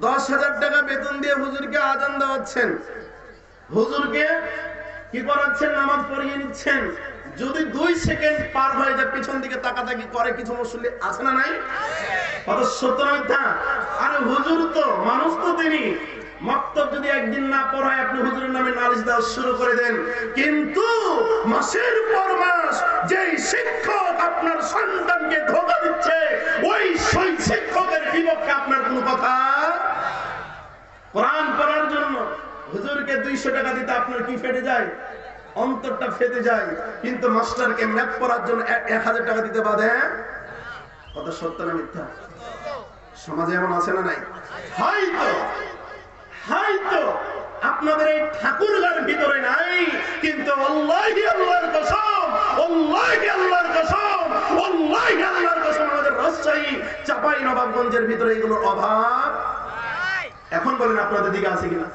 10,000 টাকা বেতন দিয়ে হুজুরকে আজান দেওয়াচ্ছেন, হুজুরকে কি করাচ্ছেন, নামাজ পড়িয়ে নিচ্ছেন। যদি 2 সেকেন্ড পার হয়ে যায় পিছন দিকে তাকাতাকি করে কিছু মুসল্লি আছে না নাই? কত সত্য না মিথ্যা? আরে হুজুর তো মানুষ, তো তিনি মক্তব যদি একদিন না পড়ায় আপনি হুজুরের নামে নালিশ দেওয়া শুরু করে দেন। কিন্তু মাসের পর মাস যেই শিক্ষক আপনার সন্তানকে ধোঁকা দিচ্ছে, ওই শিক্ষকের বিপক্ষে আপনার কোনো কথা। কোরআন পড়ার জন্য হুজুরকে 200 টাকা দিতে আপনার কি ফেটে যায়? অন্তরটা ফেটে যায়। কিন্তু মাস্টারকে ম্যাথ পড়ার জন্য 1000 টাকা দিতে বাধে। কত সত্য না মিথ্যা? সমাজে এমন আছে না নাই? হয়তো আপনাদের এই ঠাকুরগার ভিতরে নাই, কিন্তু আল্লাহি আল্লাহর কসম, আল্লাহি আল্লাহর কসম, আল্লাহি আল্লাহর কসম, আমাদের রাজশাহী চাঁপাই নবাবগঞ্জের ভিতরে এগুলোর অভাব। এখন বলেন আপনাদের দিকে আছে কিনা?